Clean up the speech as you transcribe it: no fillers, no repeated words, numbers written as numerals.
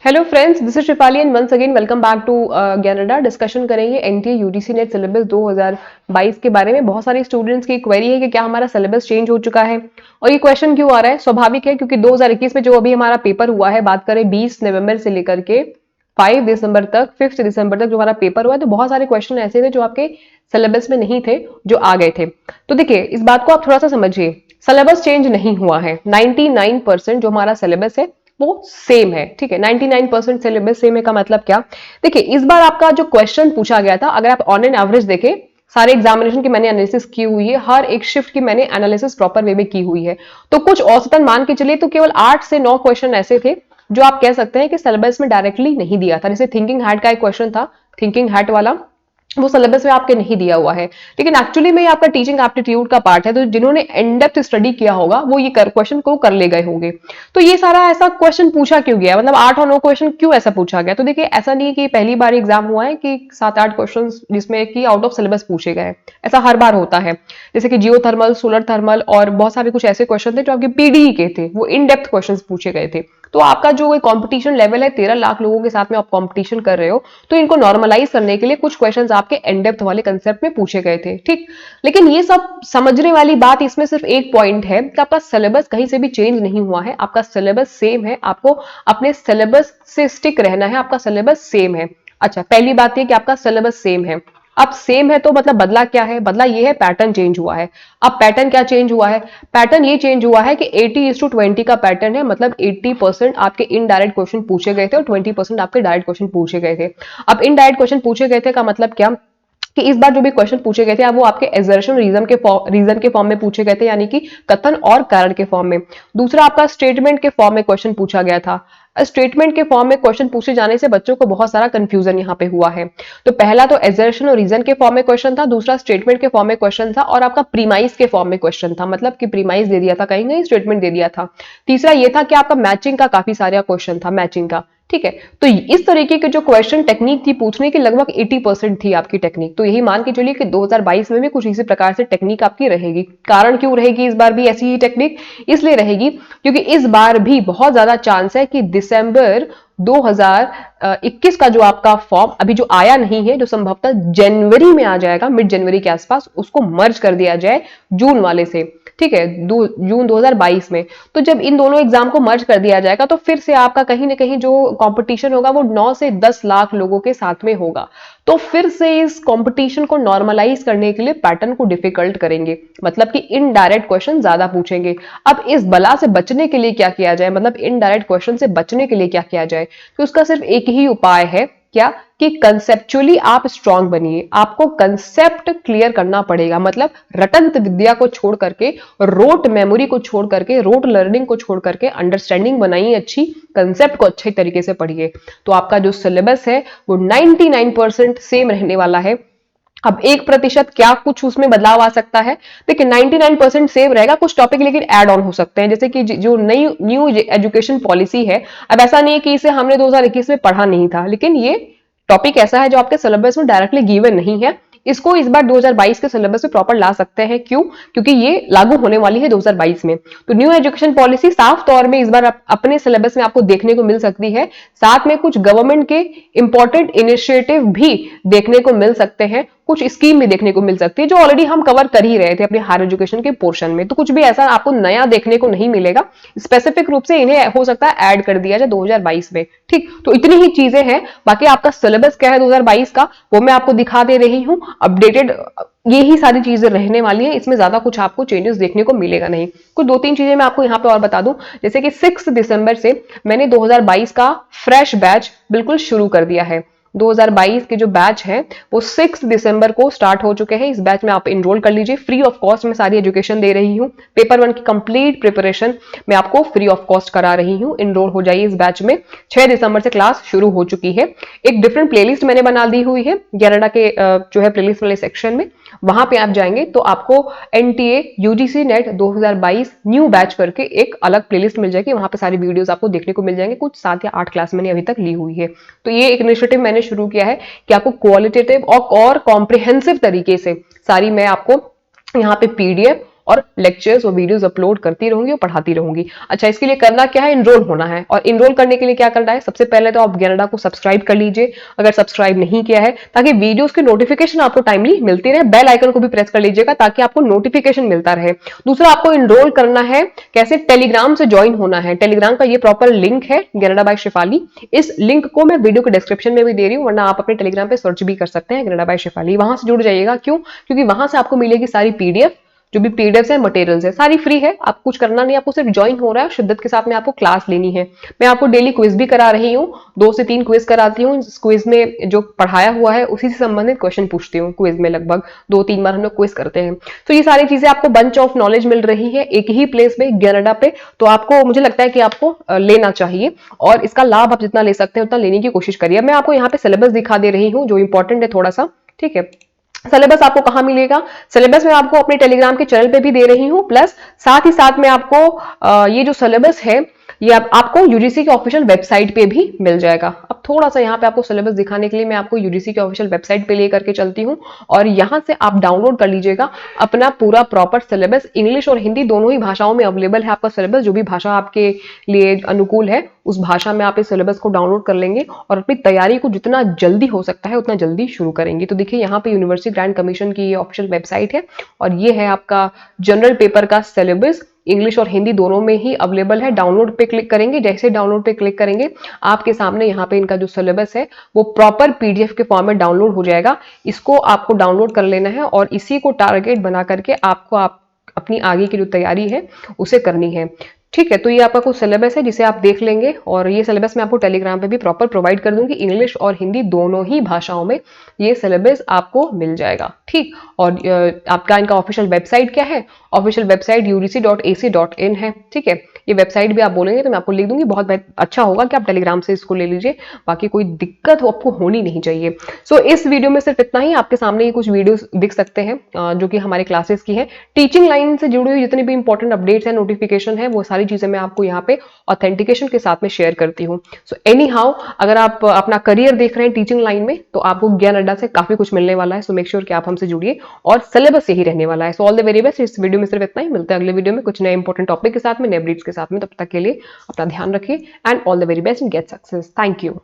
Hello friends, this is Shifali and once again welcome back to Gyan Adda. Discussion करेंगे NTA UGC net syllabus 2022 के बारे में। बहुत सारे स्टूडेंट्स की क्वेरी है कि क्या हमारा सिलेबस चेंज हो चुका है, और ये क्वेश्चन क्यों आ रहा है। स्वाभाविक है, क्योंकि 2021 में जो अभी हमारा पेपर हुआ है, बात करें 20 नवंबर से लेकर के 5 दिसंबर तक, 5 दिसंबर तक जो हमारा पेपर हुआ है, तो बहुत सारे क्वेश्चन ऐसे थे जो आपके सिलेबस में नहीं थे, जो आ गए थे। तो देखिए, इस बात को आप थोड़ा सा समझिए। सिलेबस चेंज नहीं हुआ है, 99% जो हमारा सिलेबस है वो सेम है। ठीक है, 99% सिलेबस सेम है का मतलब क्या। देखिए, इस बार आपका जो क्वेश्चन पूछा गया था, अगर आप ऑन एन एवरेज देखें, सारे एग्जामिनेशन की मैंने एनालिसिस की हुई है, हर एक शिफ्ट की मैंने एनालिसिस प्रॉपर वे में की हुई है, तो कुछ औसतन मान के चलिए तो केवल 8 से 9 क्वेश्चन ऐसे थे जो आप कह सकते हैं कि सिलेबस में डायरेक्टली नहीं दिया था। जैसे थिंकिंग हैट का एक क्वेश्चन था, थिंकिंग हैट वाला, वो सिलेबस में आपके नहीं दिया हुआ है, लेकिन एक्चुअली में ये आपका टीचिंग एप्टीट्यूड का पार्ट है, तो जिन्होंने इन डेप्थ स्टडी किया होगा वो ये क्वेश्चन को कर ले गए होंगे। तो ये सारा ऐसा क्वेश्चन पूछा क्यों गया, मतलब 8 और 9 क्वेश्चन क्यों ऐसा पूछा गया। तो देखिए, ऐसा नहीं है कि पहली बार एग्जाम हुआ है कि 7-8 क्वेश्चन जिसमें कि आउट ऑफ सिलेबस पूछे गए, ऐसा हर बार होता है। जैसे कि जियो थर्मल, सोलर थर्मल और बहुत सारे कुछ ऐसे क्वेश्चन थे जो आपके पीडीई के थे, वो इन डेप्थ क्वेश्चन पूछे गए थे। तो आपका जो कंपटीशन लेवल है, 13 लाख लोगों के साथ में आप कंपटीशन कर रहे हो, तो इनको नॉर्मलाइज करने के लिए कुछ क्वेश्चंस आपके इन डेप्थ वाले कंसेप्ट में पूछे गए थे। ठीक, लेकिन ये सब समझने वाली बात इसमें सिर्फ एक पॉइंट है कि आपका सिलेबस कहीं से भी चेंज नहीं हुआ है, आपका सिलेबस सेम है, आपको अपने सिलेबस से स्टिक रहना है, आपका सिलेबस सेम है। अच्छा, पहली बात ये कि आपका सिलेबस सेम है। अब सेम है तो मतलब बदला क्या है, बदला ये है पैटर्न चेंज हुआ है। अब पैटर्न क्या चेंज हुआ है, पैटर्न ये चेंज हुआ है कि 80:20 का पैटर्न है, मतलब 80% आपके इनडायरेक्ट क्वेश्चन पूछे गए थे और 20% आपके डायरेक्ट क्वेश्चन पूछे गए थे। अब इनडायरेक्ट क्वेश्चन पूछे गए थे का मतलब क्या कि इस बार जो भी क्वेश्चन पूछे गए थे, अब वो आपके एजर्शन रीजन के फॉर्म में पूछे गए थे, यानी कि कथन और कारण के फॉर्म में। दूसरा, आपका स्टेटमेंट के फॉर्म में क्वेश्चन पूछा गया था। स्टेटमेंट के फॉर्म में क्वेश्चन पूछे जाने से बच्चों को बहुत सारा कंफ्यूजन यहाँ पे हुआ है। तो पहला तो एजर्शन और रीजन के फॉर्म में क्वेश्चन था, दूसरा स्टेटमेंट के फॉर्म में क्वेश्चन था, और आपका प्रीमाइज के फॉर्म में क्वेश्चन था, मतलब कि प्रीमाइज दे दिया था, कहीं कहीं स्टेटमेंट दे दिया था। तीसरा ये था कि आपका मैचिंग का काफी सारा क्वेश्चन था, मैचिंग का। ठीक है, तो इस तरीके के जो क्वेश्चन टेक्निक थी पूछने की, लगभग 80% थी आपकी टेक्निक। तो यही मान के चलिए कि 2022 में भी कुछ इसी प्रकार से टेक्निक आपकी रहेगी। कारण क्यों रहेगी इस बार भी ऐसी ही टेक्निक, इसलिए रहेगी क्योंकि इस बार भी बहुत ज्यादा चांस है कि दिसंबर 2021 का जो आपका फॉर्म अभी जो आया नहीं है, जो संभवतः जनवरी में आ जाएगा, मिड जनवरी के आसपास, उसको मर्ज कर दिया जाए जून वाले से। ठीक है, जून 2022 में। तो जब इन दोनों एग्जाम को मर्ज कर दिया जाएगा, तो फिर से आपका कहीं ना कहीं जो कंपटीशन होगा वो 9 से 10 लाख लोगों के साथ में होगा। तो फिर से इस कंपटीशन को नॉर्मलाइज करने के लिए पैटर्न को डिफिकल्ट करेंगे, मतलब कि इनडायरेक्ट क्वेश्चन ज्यादा पूछेंगे। अब इस बला से बचने के लिए क्या किया जाए, मतलब इनडायरेक्ट क्वेश्चन से बचने के लिए क्या किया जाए, तो उसका सिर्फ एक ही उपाय है, क्या कि कंसेप्चुअली आप स्ट्रांग बनिए। आपको कंसेप्ट क्लियर करना पड़ेगा, मतलब रटंत विद्या को छोड़ करके, रोट मेमोरी को छोड़ करके, रोट लर्निंग को छोड़ करके अंडरस्टैंडिंग बनाइए अच्छी, कंसेप्ट को अच्छे तरीके से पढ़िए। तो आपका जो सिलेबस है वो 99% सेम रहने वाला है। अब 1% क्या कुछ उसमें बदलाव आ सकता है। देखिए, 99% सेम रहेगा, कुछ टॉपिक लेकिन ऐड ऑन हो सकते हैं, जैसे कि जो नई न्यू एजुकेशन पॉलिसी है। अब ऐसा नहीं है कि इसे हमने 2021 में पढ़ा नहीं था, लेकिन ये टॉपिक ऐसा है जो आपके सिलेबस में डायरेक्टली गिवन नहीं है। इसको इस बार 2022 के सिलेबस में प्रॉपर ला सकते हैं। क्यों? क्योंकि ये लागू होने वाली है 2022 में। तो न्यू एजुकेशन पॉलिसी साफ तौर में इस बार अपने सिलेबस में आपको देखने को मिल सकती है। साथ में कुछ गवर्नमेंट के इंपॉर्टेंट इनिशिएटिव भी देखने को मिल सकते हैं, कुछ स्कीम भी देखने को मिल सकती है जो ऑलरेडी हम कवर कर ही रहे थे अपने हायर एजुकेशन के पोर्शन में। तो कुछ भी ऐसा आपको नया देखने को नहीं मिलेगा, स्पेसिफिक रूप से इन्हें हो सकता है ऐड कर दिया जाए 2022 में। ठीक, तो इतनी ही चीजें हैं। बाकी आपका सिलेबस क्या है 2022 का, वो मैं आपको दिखा दे रही हूँ अपडेटेड। यही सारी चीजें रहने वाली है, इसमें ज्यादा कुछ आपको चेंजेस देखने को मिलेगा नहीं। कुछ 2-3 चीजें मैं आपको यहाँ पे और बता दूं, जैसे कि 6 दिसंबर से मैंने 2022 का फ्रेश बैच बिल्कुल शुरू कर दिया है। 2022 के जो बैच है वो 6 दिसंबर को स्टार्ट हो चुके हैं। इस बैच में आप इनरोल कर लीजिए, फ्री ऑफ कॉस्ट में सारी एजुकेशन दे रही हूँ। पेपर 1 की कंप्लीट प्रिपरेशन मैं आपको फ्री ऑफ कॉस्ट करा रही हूँ। इनरोल हो जाइए इस बैच में। 6 दिसंबर से क्लास शुरू हो चुकी है। एक डिफरेंट प्लेलिस्ट मैंने बना दी हुई है कैनेडा के जो है प्लेलिस्ट वाले सेक्शन में, वहां पे आप जाएंगे तो आपको NTA UGC net 2022 new batch करके एक अलग प्लेलिस्ट मिल जाएगी। वहां पे सारी वीडियोस आपको देखने को मिल जाएंगे। कुछ 7 या 8 क्लास मैंने अभी तक ली हुई है। तो ये एक इनिशिएटिव मैंने शुरू किया है कि आपको क्वालिटेटिव और कॉम्प्रिहेंसिव तरीके से सारी मैं आपको यहाँ पे पीडीएफ और लेक्चर्स और वीडियोस अपलोड करती रहूंगी और पढ़ाती रहूंगी। अच्छा, इसके लिए करना क्या है, इनरोल होना है। और इनरोल करने के लिए क्या करना है, सबसे पहले तो आप ज्ञानडा को सब्सक्राइब कर लीजिए अगर सब्सक्राइब नहीं किया है, ताकि वीडियोस की नोटिफिकेशन आपको टाइमली मिलती रहे। बेल आइकन को भी प्रेस कर लीजिएगा ताकि आपको नोटिफिकेशन मिलता रहे। दूसरा, आपको इनरोल करना है कैसे, टेलीग्राम से ज्वाइन होना है। टेलीग्राम का ये प्रॉपर लिंक है, ज्ञानडा बाय शेफाली। इस लिंक को मैं वीडियो के डिस्क्रिप्शन में भी दे रही हूँ, वरना आप अपने टेलीग्राम पे सर्च भी कर सकते हैं ज्ञानडा बाय शेफाली। वहां से जुड़ जाइएगा। क्यों? क्योंकि वहां से आपको मिलेगी सारी पीडीएफ, जो भी पीडीएफ है, मटेरियल्स है, सारी फ्री है। आपको कुछ करना नहीं, आपको सिर्फ ज्वाइन हो रहा है, शिद्दत के साथ में आपको क्लास लेनी है। मैं आपको डेली क्विज भी करा रही हूँ, 2 से 3 क्विज कराती हूँ। इस क्विज में जो पढ़ाया हुआ है उसी से संबंधित क्वेश्चन पूछती हूँ। क्विज में लगभग 2-3 बार हम लोग क्विज करते हैं। तो ये सारी चीजें आपको बंच ऑफ नॉलेज मिल रही है एक ही प्लेस में, ज्ञानडा पे। तो आपको, मुझे लगता है कि आपको लेना चाहिए और इसका लाभ आप जितना ले सकते हैं उतना लेने की कोशिश करिए। मैं आपको यहाँ पे सिलेबस दिखा दे रही हूँ जो इंपॉर्टेंट है थोड़ा सा, ठीक है। सिलेबस आपको कहाँ मिलेगा, सिलेबस में आपको अपने टेलीग्राम के चैनल पे भी दे रही हूँ, प्लस साथ ही साथ में आपको ये जो सिलेबस है ये आपको यूजीसी के ऑफिशियल वेबसाइट पे भी मिल जाएगा। अब थोड़ा सा यहाँ पे आपको सिलेबस दिखाने के लिए मैं आपको यूजीसी के ऑफिशियल वेबसाइट पे लेकर के चलती हूँ और यहाँ से आप डाउनलोड कर लीजिएगा अपना पूरा प्रॉपर सिलेबस। इंग्लिश और हिंदी दोनों ही भाषाओं में अवेलेबल है आपका सिलेबस। जो भी भाषा आपके लिए अनुकूल है उस भाषा में आप इस सिलेबस को डाउनलोड कर लेंगे और अपनी तैयारी को जितना जल्दी हो सकता है उतना जल्दी शुरू करेंगे। तो देखिए यहाँ पे यूनिवर्सिटी ग्रांट कमीशन की ये ऑफिशियल वेबसाइट है और ये है आपका जनरल पेपर का सिलेबस। इंग्लिश और हिंदी दोनों में ही अवेलेबल है। डाउनलोड पे क्लिक करेंगे, जैसे डाउनलोड पे क्लिक करेंगे आपके सामने यहाँ पे इनका जो सिलेबस है वो प्रॉपर पीडीएफ के फॉर्म में डाउनलोड हो जाएगा। इसको आपको डाउनलोड कर लेना है और इसी को टारगेट बना करके आपको अपनी आगे की जो तैयारी है उसे करनी है, ठीक है। तो ये आपका कुछ सिलेबस है जिसे आप देख लेंगे और ये सिलेबस मैं आपको टेलीग्राम पे भी प्रॉपर प्रोवाइड कर दूंगी। इंग्लिश और हिंदी दोनों ही भाषाओं में ये सिलेबस आपको मिल जाएगा, ठीक। और आपका इनका ऑफिशियल वेबसाइट क्या है, ऑफिशियल वेबसाइट udc.ac.in है, ठीक है। ये वेबसाइट भी आप बोलेंगे तो मैं आपको लिख दूंगी। बहुत अच्छा होगा कि आप टेलीग्राम से इसको ले लीजिए, बाकी कोई दिक्कत आपको होनी नहीं चाहिए। सो इस वीडियो में सिर्फ इतना ही। आपके सामने ये कुछ वीडियोस दिख सकते हैं जो कि हमारे क्लासेस की है। टीचिंग लाइन से जुड़ी हुई जितनी भी इंपॉर्टेंट अपडेट्स है, नोटिफिकेशन है, वो सारी चीजें मैं आपको यहाँ पे ऑथेंटिकेशन के साथ में शेयर करती हूँ। सो एनी हाउ, अगर आप अपना करियर देख रहे हैं टीचिंग लाइन में तो आपको ज्ञान अड्डा से काफी कुछ मिलने वाला है। सो मेक श्योर कि आप हमसे जुड़िए और सिलेबस यही रहने वाला है। So all the very best. इस वीडियो में सिर्फ इतना ही। मिलते हैं अगले वीडियो में कुछ नए इंपॉर्टेंट टॉपिक के साथ में, नए अपडेट्स के साथ में। तब तक के लिए अपना ध्यान रखिए and all the very best and get success. Thank you.